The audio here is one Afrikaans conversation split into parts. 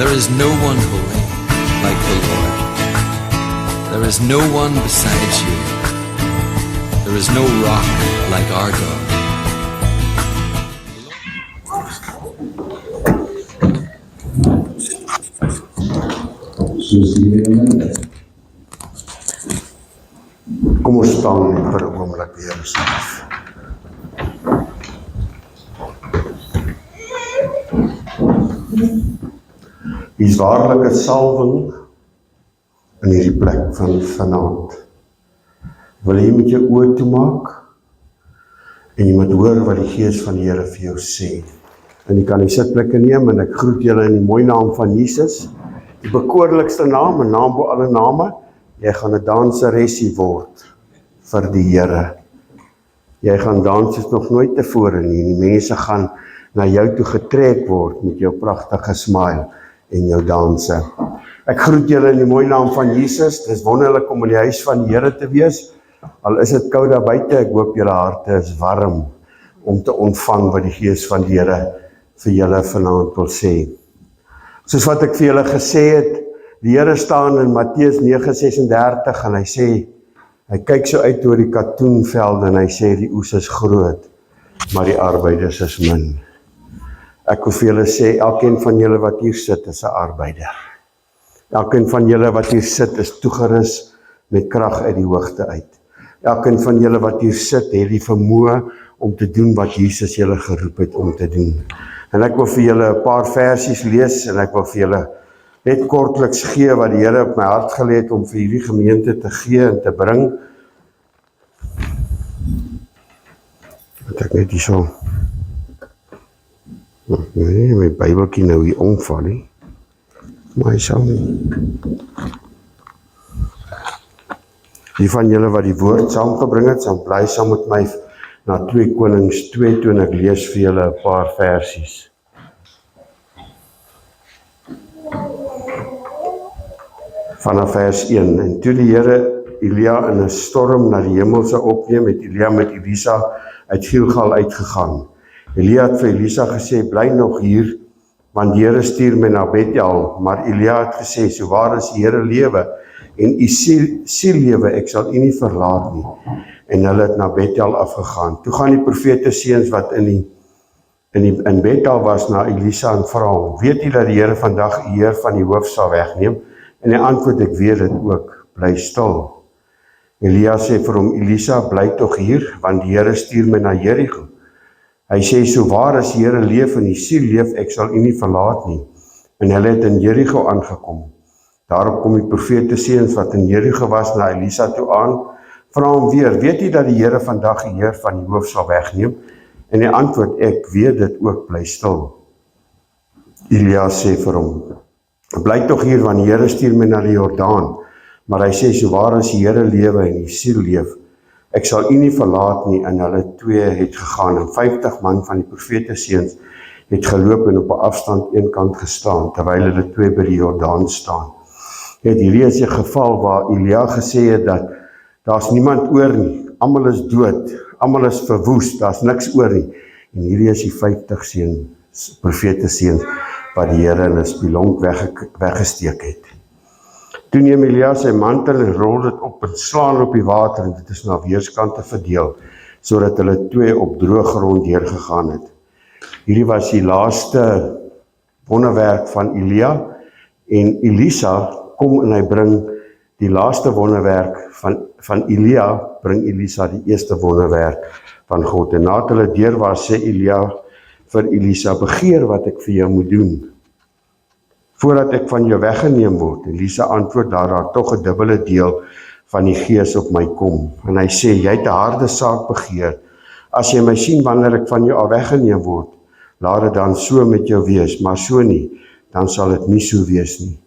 There is no one holy like the Lord. There is no one besides you. There is no rock like our God. Kom ons staan net vir 'n oomblik weer asseblief. Hier is waarlik 'n salwing in hierdie plek van vanaand. Wil jy met jou oë toemaak en jy moet hoor wat die Gees van die Here vir jou sê. En jy kan die sitplekke neem en ek groet julle in die mooi naam van Jesus, die bekoorlikste naam, 'n naam bo alle name. Jy gaan 'n danseresie word vir die Here. Jy gaan dans soos nog nooit tevore nie. Die mense gaan na jou toe getrek word met jou pragtige smile en jou danse. Ek groet julle in die mooi naam van Jesus. Dis wonderlik om in die huis van die Here te wees. Al is dit koud daar buite, ek hoop julle harte is warm om te ontvang wat die Gees van die Here vir julle vanaand wil sê. Soos wat ek vir julle gesê het, die Here staan in Matteus 9:36 en hy sê, hy kyk so uit oor die katoenvelde en hy sê die oes is groot, maar die arbeiders is min. Ek wil vir julle sê, elkeen van julle wat hier sit is 'n arbeider. Elkeen van julle wat hier sit is toegerus met krag uit die hoogte uit. Elkeen van julle wat hier sit het die vermoë om te doen wat Jesus julle geroep het om te doen. En ek wil vir julle 'n paar versies lees en ek wil vir julle net kortliks gee wat die Here op my hart gelê het om vir hierdie gemeente te gee en te bring. Wat ek net hierso. Nee, my Bybeltjie nou hier omval nie. Maar hy sal nie. Die van julle wat die woord saamgebring het, sal bly saam met my na 2 Konings 2 toe en ek lees vir julle 'n paar versies. Vanaf vers 1. En toe die Here Elia in 'n storm na die hemel sou opneem, het Elia met Elisa uit Gilgal uitgegaan. Elia het vir Elisa gesê, bly nog hier, want die Here stuur my na Bethel. Maar Elia het gesê, so waar as die Here lewe en u siel lewe, ek sal u nie verlaat nie. En hulle het na Bethel afgegaan. Toe gaan die profete seuns wat in Bethel was na Elisa en vra hom, weet u dat die Here vandag u heer van die hoof sal wegneem? En hy antwoord, ek weet dit ook, bly stil. Elia sê vir hom, Elisa, bly tog hier, want die Here stuur my na Jerigo. Hy sê, so waar as die Here leef en die siel leef, ek sal u nie verlaat nie. En hulle het in Jerigo aangekom. Daarop kom die profete seuns wat in Jerigo was na Elisa toe aan, vra hom weer, weet u dat die Here vandag die heer van die hoof sal wegneem? En hy antwoord, ek weet dit ook, bly stil. Elia sê vir hom, bly tog hier, want die Here stuur my na die Jordaan. Maar hy sê, so waar as die Here lewe en die siel leef, ek sal u nie verlaat nie. En hulle twee het gegaan, en 50 man van die profete seuns het geloop en op 'n afstand een kant gestaan, terwyl hulle twee by die Jordaan staan. Hierdie is 'n geval waar Elia gesê het dat daar's niemand oor nie, almal is dood, almal is verwoes, daar's niks oor nie. En hierdie is die 50 profete seuns wat die Here in 'n spilonk weggesteek het. Toe neem Elia sy mantel en rol dit op en slaan op die water en dit is na weerskante verdeel, sodat hulle twee op droë grond deurgegaan het. Hierdie was die laaste wonderwerk van Elia en Elisa kom en hy bring die laaste wonderwerk van Elia, bring Elisa die eerste wonderwerk van God. En nadat hulle deur was, sê Elia vir Elisa, begeer wat ek vir jou moet doen, voordat ek van jou weggeneem word. Elisa antwoord, daar tog 'n dubbele deel van die Gees op my kom. En hy sê, jy het 'n harde saak begeer. As jy my sien wanneer ek van jou al weggeneem word, laat dit dan so met jou wees, maar so nie, dan sal dit nie so wees nie.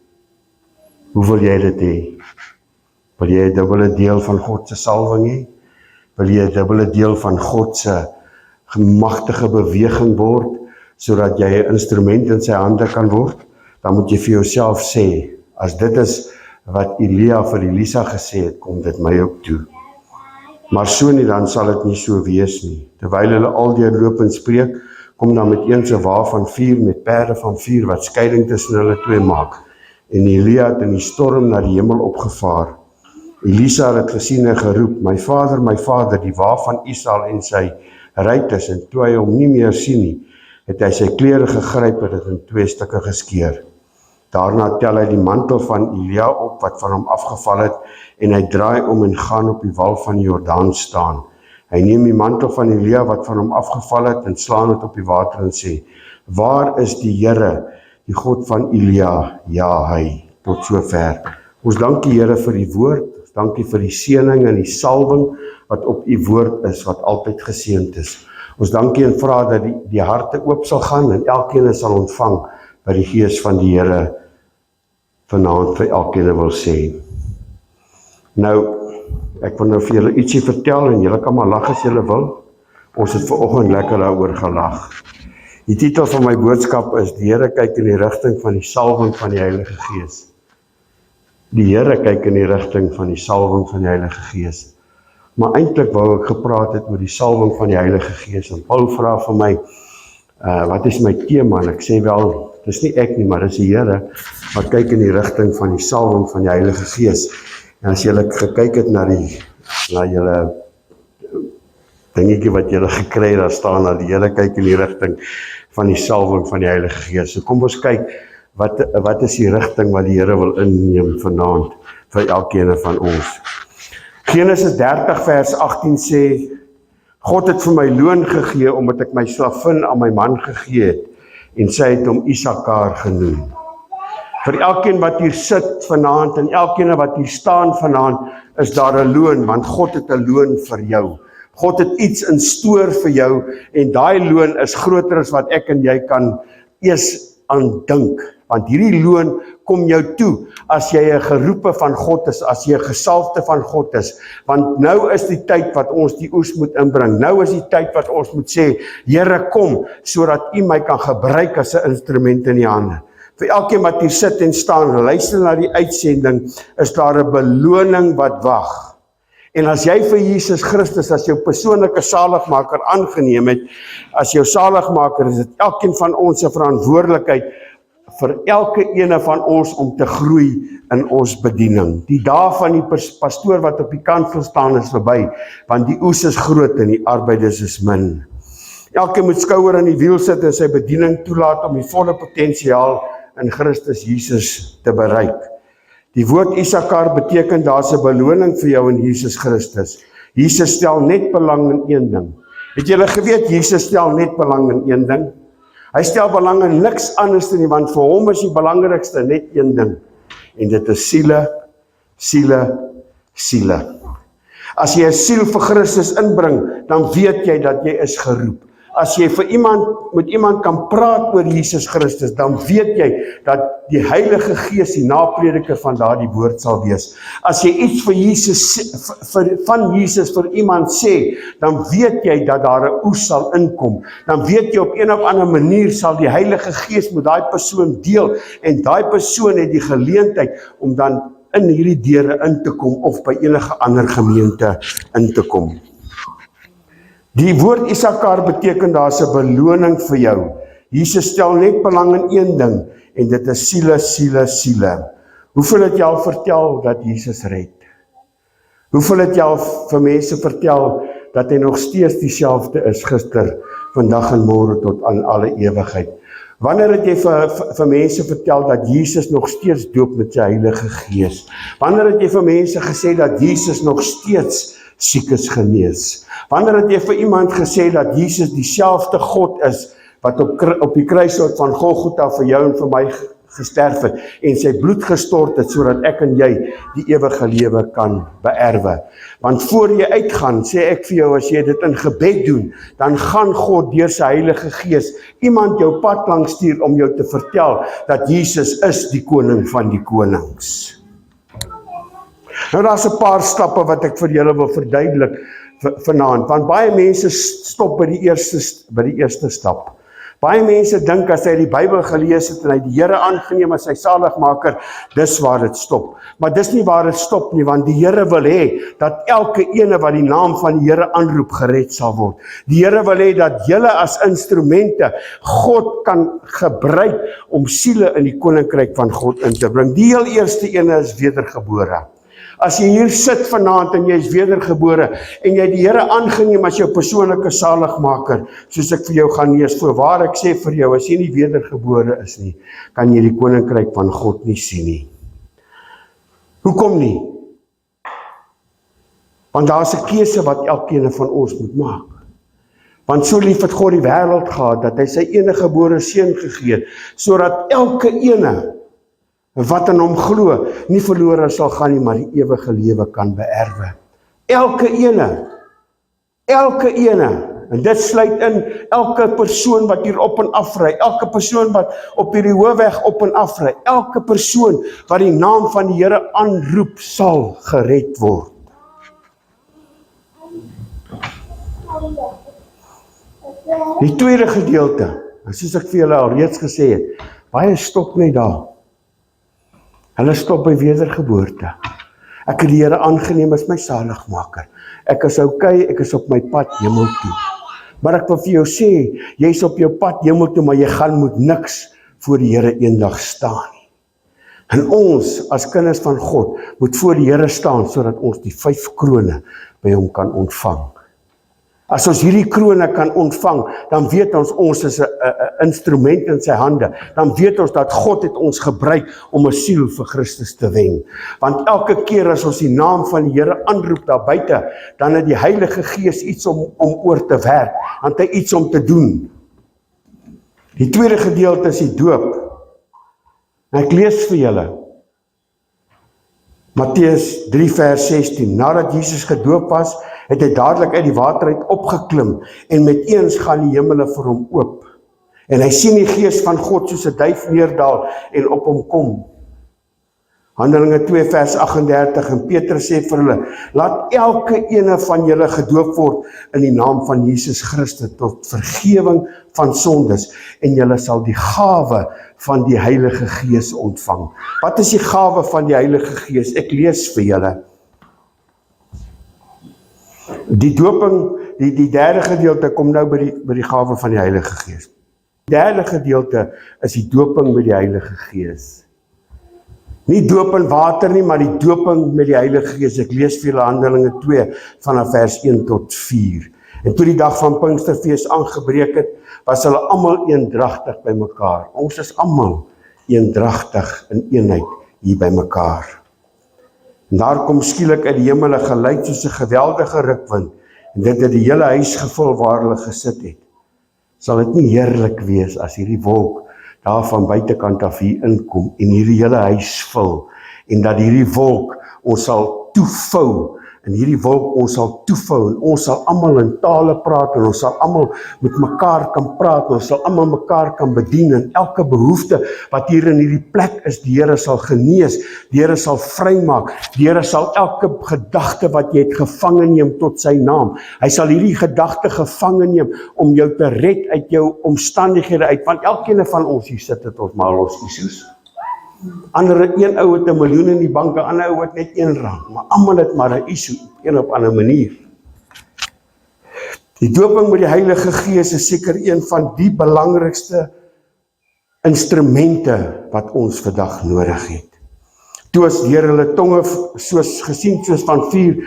Hoe wil jy dit hê? Wil jy 'n dubbele deel van God se salwing hê? Wil jy 'n dubbele deel van God se magtige beweging word, sodat jy 'n instrument in sy hande kan word? Dan moet jy vir jouself sê, as dit is wat Elia vir Elisa gesê het, kom dit my ook toe. Maar so nie, dan sal dit nie so wees nie. Terwyl hulle aldeur loop en spreek, kom dan met een se wa van vuur, met perde van vuur, wat skeiding tussen hulle twee maak. En Elia het in die storm na die hemel opgevaar. Elisa het gesien en geroep, my vader, die wa van Israel en sy ruiters, en toe hy hom nie meer sien nie, het hy sy klere gegryp en dit in 2 stukke geskeur. Daarna tel hy die mantel van Elia op wat van hom afgeval het, en hy draai om en gaan op die wal van die Jordaan staan. Hy neem die mantel van Elia wat van hom afgeval het en slaan dit op die water en sê, waar is die Here, die God van Elia? Ja, hy, tot sover. Ons dank die Here vir die woord, ons dankie vir die seëning en die salwing wat op die woord is, wat altyd geseënd is. Ons dankie en vra dat die harte oop sal gaan en elkeen sal ontvang wat die Gees van die Here vanaand vir elkeen wil sê. Nou, ek wil nou vir julle ietsie vertel en julle kan maar lag as julle wil. Ons het vanoggend lekker daaroor gelag. Die titel van my boodskap is Die Here kyk in die rigting van die salwing van die Heilige Gees. Die Here kyk in die rigting van die salwing van die Heilige Gees. Maar eintlik wou ek gepraat het oor die salwing van die Heilige Gees. En Paul vra vir my, wat is my tema? En ek sê wel, dis nie ek nie, maar dis die Here wat kyk in die rigting van die salwing van die Heilige Gees. En as julle gekyk het na julle dingetjie wat julle gekry het, daar staan dat die Here kyk in die rigting van die salwing van die Heilige Gees. So kom ons kyk, wat is die rigting wat die Here wil inneem vanaand vir elkeen van ons. Genesis 30 vers 18 sê, God het vir my loon gegee, omdat ek my slavin aan my man gegee het, en sy het hom Issachar genoem. Vir elkeen wat hier sit vanaand, en elkeen wat hier staan vanaand, is daar 'n loon, want God het 'n loon vir jou. God het iets in stoor vir jou, en daai loon is groter as wat ek en jy kan eers aan dink. Want hierdie loon kom jou toe, as jy 'n geroepe van God is, as jy 'n gesalfde van God is. Want nou is die tyd wat ons die oes moet inbring. Nou is die tyd wat ons moet sê, Here kom, sodat U my kan gebruik as 'n instrument in die hande. Vir elkeen wat hier sit en staan, luister na die uitsending, is daar 'n beloning wat wag. En as jy vir Jesus Christus as jou persoonlike saligmaker aangeneem het, as jou saligmaker, is dit elkeen van ons se verantwoordelikheid vir elke ene van ons om te groei in ons bediening. Die dae van die pastoor wat op die kant wil staan is verby, want die oes is groot en die arbeiders is min. Elkeen moet skouer aan die wiel sit en sy bediening toelaat om die volle potensiaal in Christus Jesus te bereik. Die woord Issachar beteken daar's 'n beloning vir jou in Jesus Christus. Jesus stel net belang in een ding. Het julle geweet Jesus stel net belang in een ding? Hy stel belang in niks anders nie, want vir hom is die belangrikste net een ding. En dit is siele, siele, siele. As jy 'n siel vir Christus inbring, dan weet jy dat jy is geroep. As jy met iemand kan praat oor Jesus Christus, dan weet jy dat die Heilige Gees die naprediker van daardie woord sal wees. As jy iets van Jesus vir iemand sê, dan weet jy dat daar 'n oes sal inkom. Dan weet jy op een of ander manier sal die Heilige Gees met daai persoon deel, en daai persoon het die geleentheid om dan in hierdie deure in te kom of by enige ander gemeente in te kom. Die woord Issachar beteken daar's 'n beloning vir jou. Jesus stel net belang in een ding, en dit is siele, siele, siele. Hoeveel het jy al vertel dat Jesus red? Hoeveel het jy al vir mense vertel dat hy nog steeds dieselfde is gister, vandag en môre tot aan alle ewigheid? Wanneer het jy vir mense vertel dat Jesus nog steeds doop met sy Heilige Gees? Wanneer het jy vir mense gesê dat Jesus nog steeds siekes genees? Wanneer het jy vir iemand gesê dat Jesus dieselfde God is wat op die kruishout van Golgotha vir jou en vir my gesterf het en sy bloed gestort het sodat ek en jy die ewige lewe kan beerwe? Want voor jy uitgaan, sê ek vir jou, as jy dit in gebed doen, dan gaan God deur sy Heilige Gees iemand jou pad langs stuur om jou te vertel dat Jesus is die koning van die konings. Nou daar's 'n paar stappe wat ek vir julle wil verduidelik vanaand, want baie mense stop by die eerste stap. Baie mense dink as hy die Bybel gelees het en hy die Here aangeneem as sy saligmaker, dis waar dit stop. Maar dis nie waar dit stop nie, want die Here wil hê dat elke ene wat die naam van die Here aanroep gered sal word. Die Here wil hê dat julle as instrumente God kan gebruik om siele in die koninkryk van God in te bring. Die heel eerste ene is wedergebore. As jy hier sit vanaand en jy is wedergebore en jy die Here aangeneem as jou persoonlike saligmaker, soos ek vir jou gaan lees, voorwaar ek sê vir jou, as jy nie wedergebore is nie, kan jy die koninkryk van God nie sien nie. Hoekom nie? Want daar is 'n keuse wat elkeen van ons moet maak. Want so lief het God die wêreld gehad, dat hy sy enige gebore seun gegee het, sodat elke ene wat in hom glo, nie verlore sal gaan nie, maar die ewige lewe kan beerwe. Elke ene, en dit sluit in elke persoon wat hier op en af ry, elke persoon wat op hierdie hoofweg op en af ry, elke persoon wat die naam van die Here aanroep, sal gered word. Die tweede gedeelte, soos ek vir julle al reeds gesê het, baie stop net daar. Hulle stop by wedergeboorte. Ek het die Here aangeneem as my saligmaker. Ek is okay, ek is op my pad hemel toe. Maar ek wil vir jou sê, jy is op jou pad hemel toe, maar jy gaan moet niks voor die Here eendag staan nie. En ons, as kinders van God, moet voor die Here staan, sodat ons die 5 krone by hom kan ontvang. As ons hierdie krone kan ontvang, dan weet ons is 'n instrument in sy hande. Dan weet ons dat God het ons gebruik om 'n siel vir Christus te wen. Want elke keer as ons die naam van die Here aanroep daar buite, dan het die Heilige Gees iets om oor te werk, dan het hy iets om te doen. Die tweede gedeelte is die doop. En ek lees vir julle Matteus 3 vers 16. Nadat Jesus gedoop was, het hy dadelik uit die water uit opgeklim en met eens gaan die hemele vir hom oop. En hy sien die Gees van God soos 'n duif neerdal en op hom kom. Handelinge 2 vers 38 en Petrus sê vir hulle, laat elke ene van julle gedoop word in die naam van Jesus Christus tot vergewing van sondes en julle sal die gawe van die Heilige Gees ontvang. Wat is die gawe van die Heilige Gees? Ek lees vir julle. Die doping, die derde gedeelte kom nou by die gawe van die Heilige Gees. Die derde gedeelte is die doping met die Heilige Gees. Nie doop in water nie, maar die doping met die Heilige Gees. Ek lees vir julle Handelinge 2 vanaf vers 1 tot 4. En toe die dag van Pinksterfees aangebreek het, was hulle almal eendragtig by mekaar. Ons is almal eendragtig in eenheid hier by mekaar. En daar kom skielik uit die hemel 'n geluid soos 'n geweldige rukwind, en dit het die hele huis gevul waar hulle gesit het. Sal dit nie heerlik wees as hierdie wolk daar van buitekant af hier inkom en hierdie hele huis vul, en dat hierdie wolk ons sal toevou, en hierdie wolk ons sal toevou, en ons sal almal in tale praat, en ons sal almal met mekaar kan praat, ons sal almal mekaar kan bedien, en elke behoefte wat hier in hierdie plek is, die Here sal genees, die Here sal vrymaak, die Here sal elke gedagte wat jy het gevange neem tot sy naam, hy sal hierdie gedagte gevange neem om jou te red uit jou omstandighede uit, want elkeen van ons hier sit het ons maar ons issues. Ander een ou het 1 miljoen in die bank, 'n ander ou het net R1, maar almal het maar 'n issue, een op 'n ander manier. Die doping met die Heilige Gees is seker een van die belangrikste instrumente wat ons vandag nodig het. Toe is deur hulle tonge soos gesien soos van vuur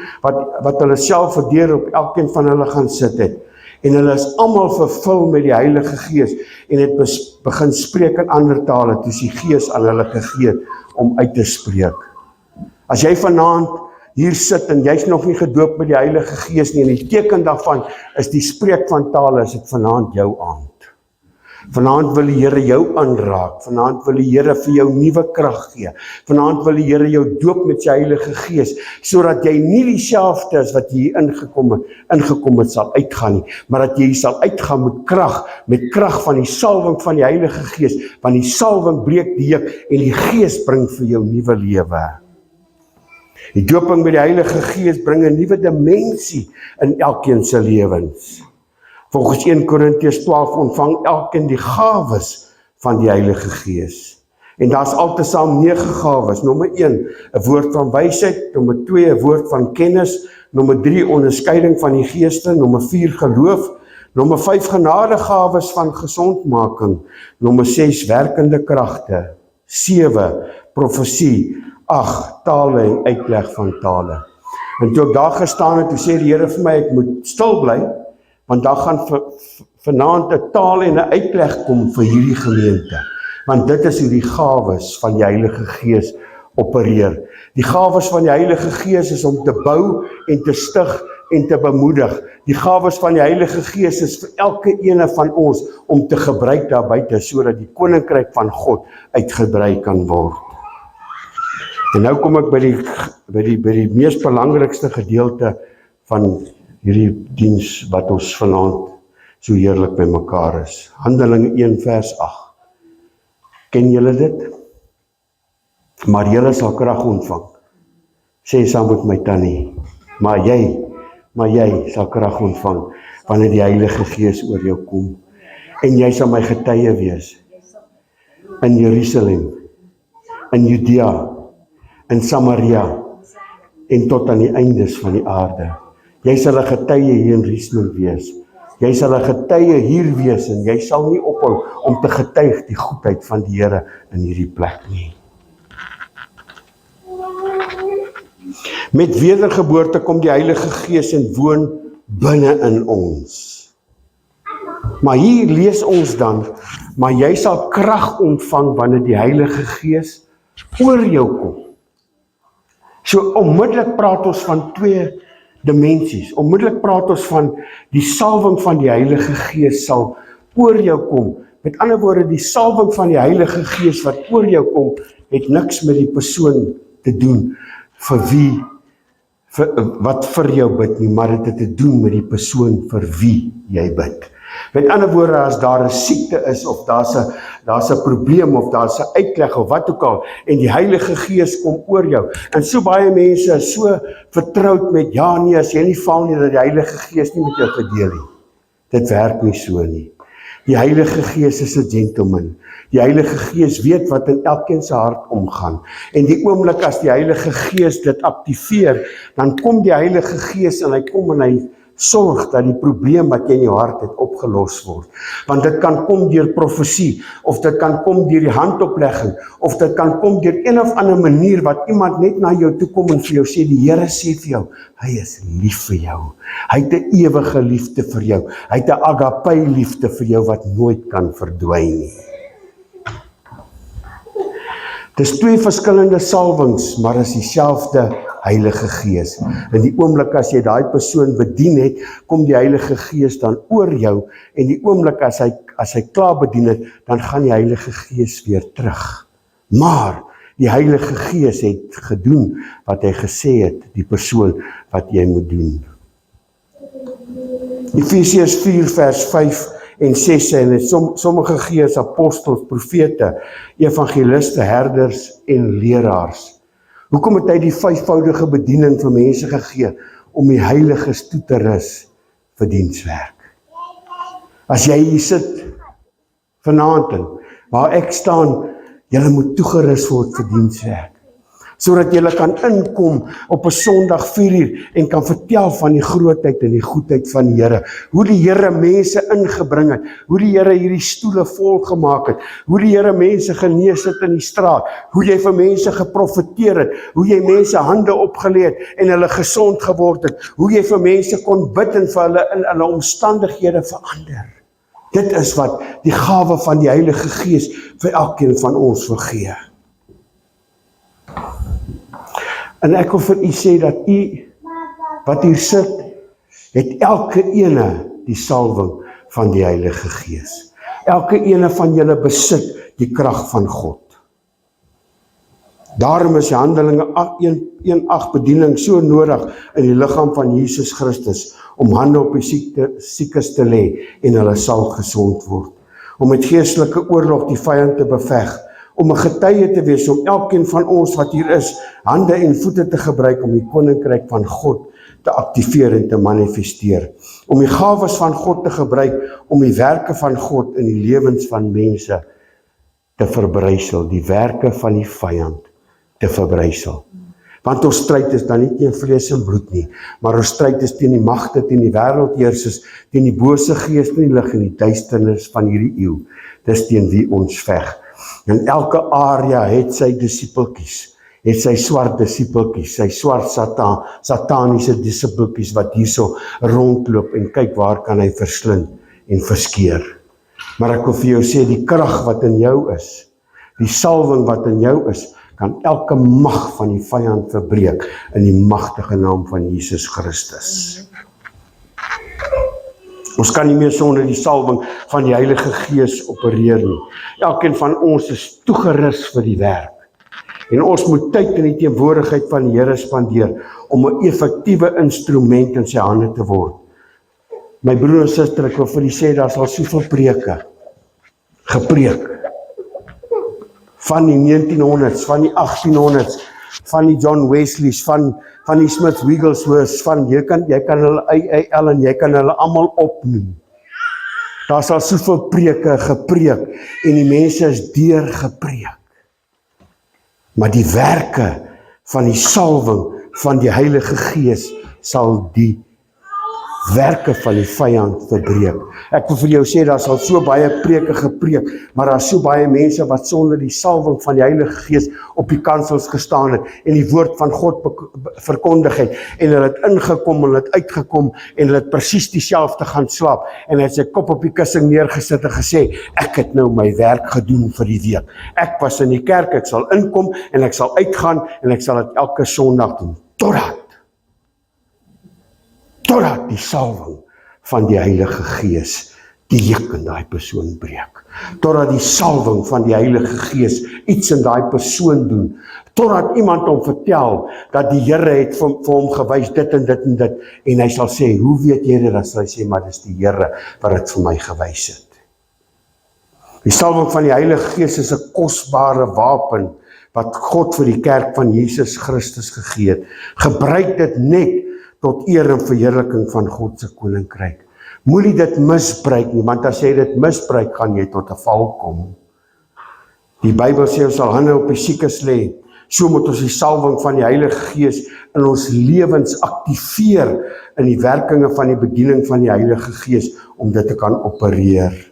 wat hulle self verdeel op elkeen van hulle gaan sit het. En hulle is almal vervul met die Heilige Gees en het begin spreek in ander tale, toe die Gees aan hulle gegee het om uit te spreek. As jy vanaand hier sit en jy's nog nie gedoop met die Heilige Gees nie, en die teken daarvan is die spreek van tale, is dit vanaand jou aand. Vanaand wil die Here jou aanraak, vanaand wil die Here vir jou nuwe krag gee, vanaand wil die Here jou doop met sy Heilige Gees, sodat jy nie dieselfde as wat jy ingekom het sal uitgaan nie, maar dat jy sal uitgaan met krag van die salwing van die Heilige Gees, want die salwing breek die juk en die Gees bring vir jou nuwe lewe. Die doping met die Heilige Gees bring 'n nuwe dimensie in elkeen se lewens. Volgens 1 Korintiërs 12 ontvang elkeen die gawes van die Heilige Gees. En daar's altesaam 9 gawes. Nommer 1, 'n woord van wysheid. Nommer 2, 'n woord van kennis. Nommer 3, onderskeiding van die geeste. Nommer 4, geloof. Nommer 5, genadegawes van gesondmaking. Nommer 6, werkende kragte. 7, profesie. 8, tale en uitleg van tale. En toe ek daar gestaan het, toe sê die Here vir my, ek moet stil bly, want daar gaan vanaand 'n taal en 'n uitleg kom vir hierdie gemeente. Want dit is hoe die gawes van die Heilige Gees opereer. Die gawes van die Heilige Gees is om te bou en te stig en te bemoedig. Die gawes van die Heilige Gees is vir elke ene van ons om te gebruik daar buite, sodat die koninkryk van God uitgebrei kan word. En nou kom ek by die mees belangrikste gedeelte van hierdie diens wat ons vanaand so heerlik by mekaar is. Handelinge 1 vers 8. Ken julle dit? Maar julle sal krag ontvang. Sê saam met my tannie, maar jy sal krag ontvang wanneer die Heilige Gees oor jou kom. En jy sal my getuie wees in Jerusalem, in Judea, in Samaria en tot aan die eindes van die aarde. Jy sal 'n getuie hier in Richmond wees. Jy sal 'n getuie hier wees en jy sal nie ophou om te getuig die goedheid van die Here in hierdie plek nie. Met wedergeboorte kom die Heilige Gees en woon binne in ons. Maar hier lees ons dan, maar jy sal krag ontvang wanneer die Heilige Gees oor jou kom. So onmiddellik praat ons van 2 dimensies. Onmiddellik praat ons van die salwing van die Heilige Gees sal oor jou kom. Met ander woorde, die salwing van die Heilige Gees wat oor jou kom, het niks met die persoon te doen wat vir jou bid nie, maar dit het te doen met die persoon vir wie jy bid. Met ander woorde, as daar 'n siekte is, of daar's 'n probleem, of daar's 'n uitleg, of wat ook al, en die Heilige Gees kom oor jou, en so baie mense is so vertroud met, ja nee, as jy nie val nie, dat die Heilige Gees nie met jou gedeel nie. Dit werk nie so nie. Die Heilige Gees is 'n gentleman. Die Heilige Gees weet wat in elkeen se hart omgaan. En die oomblik as die Heilige Gees dit aktiveer, dan kom die Heilige Gees en hy kom en hy sorg dat die probleem wat jy in jou hart het opgelos word. Want dit kan kom deur profesie, of dit kan kom deur die handoplegging, of dit kan kom deur een of ander manier wat iemand net na jou toe kom en vir jou sê, die Here sê vir jou, hy is lief vir jou. Hy het 'n ewige liefde vir jou. Hy het 'n agape liefde vir jou wat nooit kan verdwyn nie. Dis 2 verskillende salwings, maar is dieselfde Heilige Gees. In die oomblik as jy daai persoon bedien het, kom die Heilige Gees dan oor jou, en die oomblik as hy klaar bedien het, dan gaan die Heilige Gees weer terug. Maar die Heilige Gees het gedoen wat hy gesê het, die persoon wat jy moet doen. Efesiërs 4 vers 5 en 6 sê, en sommige gee as apostels, profete, evangeliste, herders en leraars. Hoekom het hy die 5voudige bediening vir mense gegee om die heiliges toe te rus vir dienswerk? As jy hier sit vanaand, waar ek staan, julle moet toegerus word vir dienswerk, sodat julle kan inkom op 'n Sondag 4uur en kan vertel van die grootheid en die goedheid van die Here. Hoe die Here mense ingebring het, hoe die Here hierdie stoele vol gemaak het, hoe die Here mense genees het in die straat, hoe jy vir mense geprofeteer het, hoe jy mense hande opgelê het en hulle gesond geword het, hoe jy vir mense kon bid en vir hulle in hulle omstandighede verander. Dit is wat die gawe van die Heilige Gees vir elkeen van ons wil gee. En ek wil vir u sê dat u, wat hier sit, het elke ene die salwing van die Heilige Gees. Elke ene van julle besit die krag van God. Daarom is Handelinge 1:8 bediening so nodig in die liggaam van Jesus Christus, om hande op die siekes te lê en hulle sal gesond word. Om met geestelike oorlog die vyand te beveg, om 'n getuie te wees, om elkeen van ons wat hier is, hande en voete te gebruik om die koninkryk van God te te aktiveer en te manifesteer. Om die gawes van God te gebruik, om die werke van God in die lewens van mense te verbrysel, die werke van die vyand te verbrysel. Want ons stryd is dan nie teen vlees en bloed nie, maar ons stryd is teen die magte, teen die wêreldheersers, teen die bose gees in die lig en die duisternis van hierdie eeu. Dis teen wie ons veg. En elke area het sy disipeltjies, het sy swart disipeltjies, sy swart sataniese disipeltjies wat hierso rondloop en kyk waar kan hy verslind en verskeer. Maar ek wil vir jou sê, die krag wat in jou is, die salwing wat in jou is, kan elke mag van die vyand verbreek in die magtige naam van Jesus Christus. Ons kan nie meer sonder die salwing van die Heilige Gees opereer nie. Elkeen van ons is toegerus vir die werk. En ons moet tyd in die teenwoordigheid van die Here spandeer om 'n effektiewe instrument in sy hande te word. My broer en suster, ek wil vir julle sê, daar sal soveel preke gepreek van die 1900s, van die 1800s, van die John Wesleys, van die Smith Wigglesworths, jy kan hulle en jy kan hulle almal opnoem. Daar sal soveel preke gepreek en die mense is deurgepreek. Maar die werke van die salwing van die Heilige Gees sal die werke van die vyand verbreek. Ek wil vir jou sê, daar sal so baie preke gepreek, maar daar is so baie mense wat sonder die salwing van die Heilige Gees op die kansels gestaan het en die woord van God verkondig het en hulle het ingekom en hulle het uitgekom en hulle het presies dieselfde gaan slaap en hy het sy kop op die kussing neergesit en gesê, ek het nou my werk gedoen vir die week. Ek was in die kerk, ek sal inkom en ek sal uitgaan en ek sal dit elke Sondag doen. Totdat die salwing van die Heilige Gees die juk in daai persoon breek. Totdat die salwing van die Heilige Gees iets in daai persoon doen. Totdat iemand hom vertel dat die Here het vir hom gewys dit en dit en dit. En hy sal sê, hoe weet jy dit? Dan sal hy sê, maar dis die Here wat dit vir my gewys het. Die salwing van die Heilige Gees is 'n kosbare wapen wat God vir die kerk van Jesus Christus gegee het. Gebruik dit net tot eer en verheerliking van God se koninkryk. Moenie dit misbruik nie, want as jy dit misbruik, gaan jy tot 'n val kom. Die Bybel sê ons sal hande op die siekes lê. So moet ons die salwing van die Heilige Gees in ons lewens aktiveer in die werkinge van die bediening van die Heilige Gees om dit te kan opereer.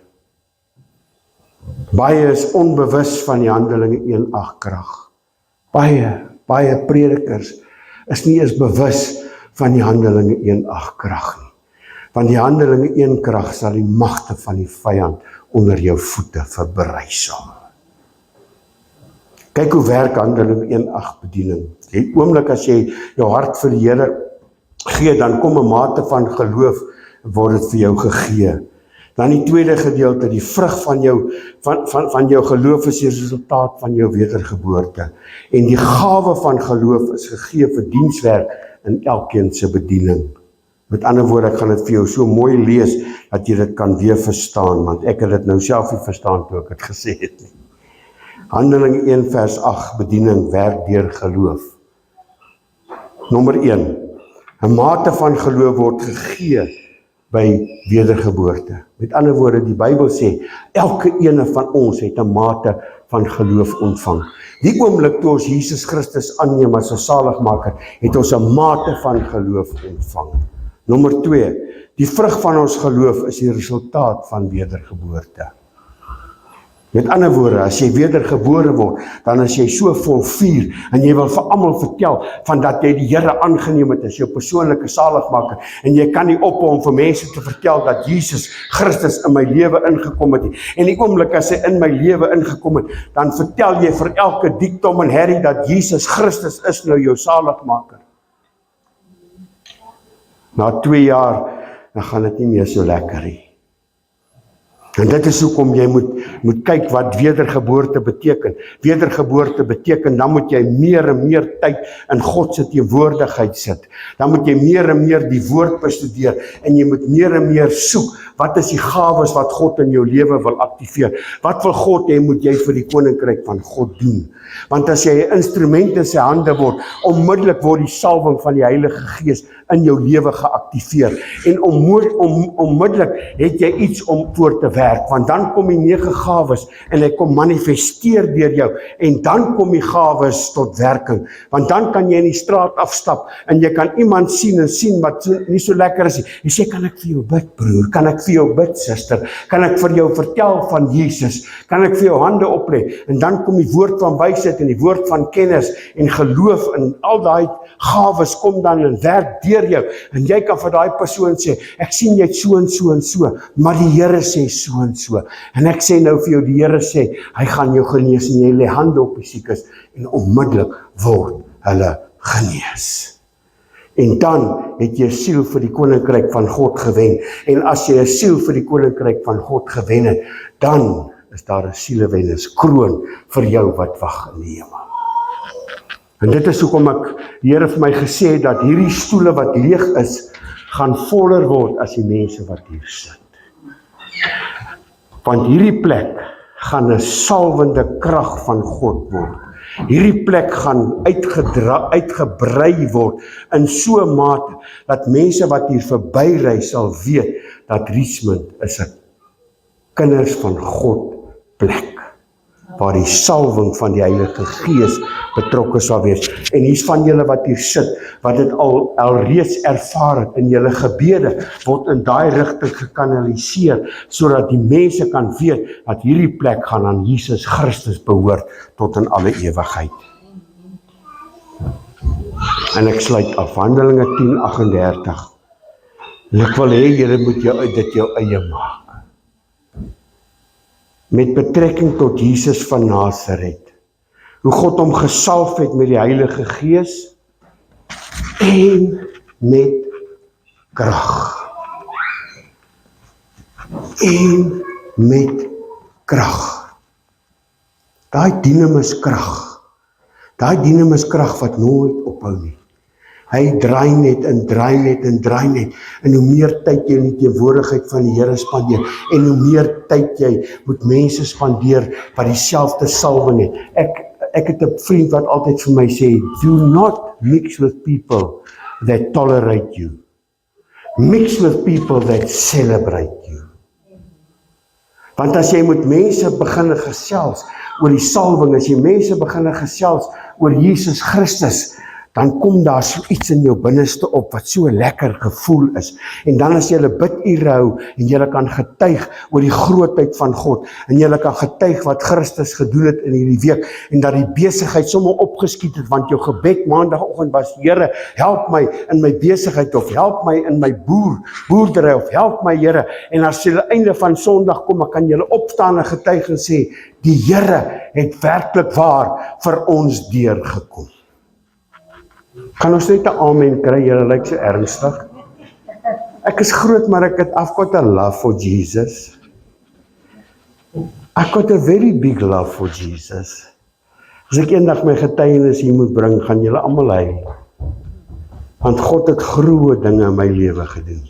Baie is onbewus van die Handelinge 1:8 krag. Baie predikers is nie eens bewus van die Handelinge 1:8 krag nie. Want die Handelinge 1 krag sal die magte van die vyand onder jou voete verbrysel. Kyk hoe werk Handelinge 1:8 bediening. Die oomblik as jy jou hart vir die Here gee, dan kom 'n mate van geloof word dit vir jou gegee. Dan die tweede gedeelte, die vrug van jou geloof is die resultaat van jou wedergeboorte. En die gawe van geloof is gegee vir dienswerk in elkeen se bediening. Met ander woorde, ek gaan dit vir jou so mooi lees, dat jy dit kan weer verstaan, want ek het dit nou self nie verstaan toe ek het gesê het nie. Handelinge 1 vers 8, bediening werk deur geloof. Nommer 1, 'n mate van geloof word gegee by wedergeboorte. Met ander woorde, die Bybel sê, elke ene van ons het 'n mate van geloof ontvang. Die oomblik toe ons Jesus Christus aanneem as 'n saligmaker, het ons 'n mate van geloof ontvang. Nommer 2, die vrug van ons geloof is die resultaat van wedergeboorte. Met ander woorde, as jy wedergebore word, dan is jy so vol vuur en jy wil vir almal vertel van dat jy die Here aangeneem het as jou persoonlike saligmaker en jy kan nie ophou om vir mense te vertel dat Jesus Christus in my lewe ingekom het. En die oomblik as hy in my lewe ingekom het, dan vertel jy vir elke dik, Tom en Harry dat Jesus Christus is nou jou saligmaker. Na 2 jaar, dan gaan dit nie meer so lekker nie. En dit is hoekom jy moet kyk wat wedergeboorte beteken. Wedergeboorte beteken, dan moet jy meer en meer tyd in God se teenwoordigheid sit. Dan moet jy meer en meer die woord bestudeer en jy moet meer en meer soek, wat is die gawes wat God in jou lewe wil aktiveer? Wat wil God hê moet jy vir die koninkryk van God doen? Want as jy 'n instrument in sy hande word, onmiddellik word die salwing van die Heilige Gees in jou lewe geaktiveer. En onmiddellik het jy iets om voor te werk, want dan kom die 9 gawes en hy kom manifesteer deur jou, en dan kom die gawes tot werking, want dan kan jy in die straat afstap, en jy kan iemand sien wat nie so lekker is nie. Jy sê, kan ek vir jou bid, broer? Kan ek vir jou bid, suster? Kan ek vir jou vertel van Jesus? Kan ek vir jou hande oplê? En dan kom die woord van wysheid en die woord van kennis en geloof en al daai gawes kom dan en werk deur jou. En jy kan vir daai persoon sê, ek sien jy het so en so en so, maar die Here sê so en so. En ek sê nou vir jou, die Here sê, hy gaan jou genees, en jy lê hande op die siekes en onmiddellik word hulle genees. En dan het jy 'n siel vir die koninkryk van God gewen. En as jy 'n siel vir die koninkryk van God gewen het, dan is daar 'n sielewennerskroon vir jou wat wag in die hemel. En dit is hoekom die Here vir my gesê het dat hierdie stoele wat leeg is, gaan voller word as die mense wat hier sit. Want hierdie plek gaan 'n salwende krag van God word. Hierdie plek gaan uitgebrei word in so 'n mate dat mense wat hier verbyry sal weet dat Richmond is 'n kinders van God plek, waar die salwing van die Heilige Gees betrokke sal wees. En hier's van julle wat hier sit, wat dit alreeds ervaar het in julle gebede, word in daai rigting gekanaliseer, sodat die mense kan weet dat hierdie plek gaan aan Jesus Christus behoort tot in alle ewigheid. En ek sluit af, Handelinge 10:38. En ek wil hê julle moet dit jou eie maak. Met betrekking tot Jesus van Nasaret, hoe God hom gesalf het met die Heilige Gees en met krag. En met krag. Daai dinamiskrag. Daai dinamiskrag wat nooit ophou nie. Hy draai net en draai net en draai net. En hoe meer tyd jy in die teenwoordigheid van die Here spandeer, en hoe meer tyd jy moet mense spandeer wat dieselfde salwing het. Ek het 'n vriend wat altyd vir my sê, do not mix with people that tolerate you. Mix with people that celebrate you. Want as jy met mense begin gesels oor die salwing, as jy mense begin gesels oor Jesus Christus, dan kom daar so iets in jou binneste op wat so lekker gevoel is. En dan as jy 'n bidure hou en jy kan getuig oor die grootheid van God, en jy kan getuig wat Christus gedoen het in hierdie week, en dat die besigheid sommer opgeskiet het, want jou gebed maandagooggend was, Here, help my in my besigheid, of help my in my boerdery, of help my Here. En as jy aan die einde van Sondag kom, dan kan jy opstaan en getuig en sê, die Here het werklik waar vir ons deurgekom. Kan ons net 'n amen kry? Julle lyk so ernstig. Ek is groot, maar ek het I've got a love for Jesus. I've got a very big love for Jesus. As ek eendag my getuienis hier moet bring, gaan julle almal huil. Want God het groot dinge in my lewe gedoen.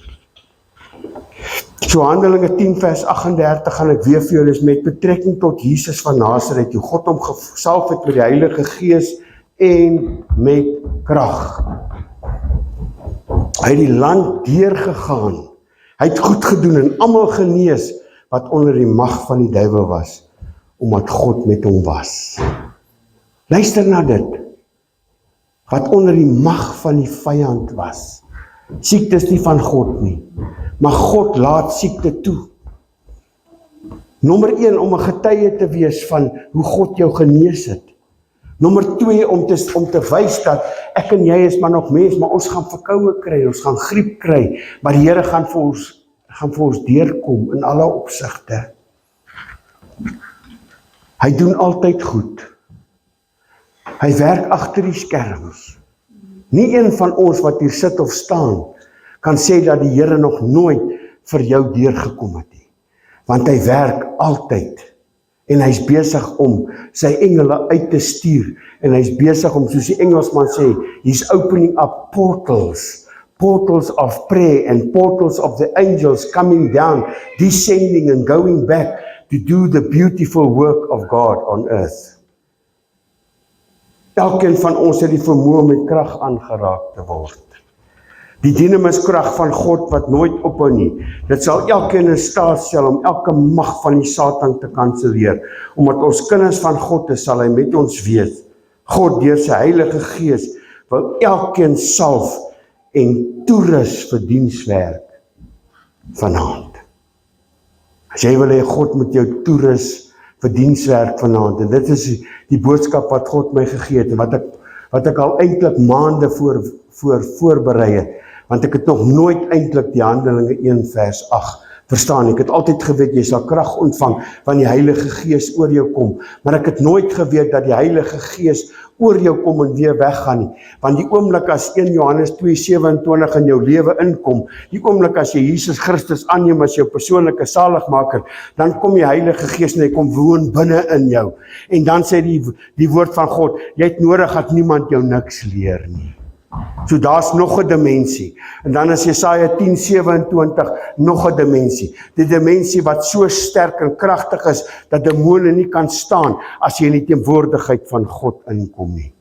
So Handelinge 10:38 gaan ek weer vir julle is met betrekking tot Jesus van Nasaret, hoe God hom gesalf het met die Heilige Gees en met krag. Hy het die land deurgegaan. Hy het goed gedoen en almal genees wat onder die mag van die duiwel was, omdat God met hom was. Luister na dit. Wat onder die mag van die vyand was. Siekte is nie van God nie, maar God laat siekte toe. Nommer 1, om 'n getuie te wees van hoe God jou genees het. Nommer 2, om te wys dat ek en jy is maar nog mens, maar ons gaan verkoue kry, ons gaan griep kry, maar die Here gaan vir ons deurkom in alle opsigte. Hy doen altyd goed. Hy werk agter die skerms. Nie een van ons wat hier sit of staan, kan sê dat die Here nog nooit vir jou deurgekom het nie. Want hy werk altyd. En hy's besig om sy engele uit te stuur. En hy's besig om, soos die Engelsman sê, he's opening up portals. Portals of prayer and portals of the angels coming down, descending and going back to do the beautiful work of God on earth. Elkeen van ons het die vermoë om met krag aangeraak te word. Die dinamiskrag van God wat nooit ophou nie. Dit sal elkeen in staat stel om elke mag van die Satan te kanselleer. Omdat ons kinders van God is, sal hy met ons wees. God deur sy Heilige Gees wil elkeen salf en toerus vir dienswerk vanaand. As jy wil hê God moet jou toerus vir dienswerk vanaand, en dit is die boodskap wat God my gegee het, en wat ek al eintlik maande voorberei het, want ek het nog nooit eintlik die Handelinge 1 vers 8 verstaan. Ek het altyd geweet, jy sal krag ontvang van die Heilige Gees oor jou kom, maar ek het nooit geweet dat die Heilige Gees oor jou kom en weer weggaan nie. Want die oomblik as 1 Johannes 2:27 in jou lewe inkom, die oomblik as jy Jesus Christus aanneem as jou persoonlike saligmaker, dan kom die Heilige Gees en hy kom woon binne in jou. En dan sê die woord van God, jy het nodig dat niemand jou niks leer nie. So daar's nog 'n dimensie. En dan is Jesaja 10:27 nog 'n dimensie. Die dimensie wat so sterk en kragtig is dat demone nie kan staan as jy in die teenwoordigheid van God inkom nie.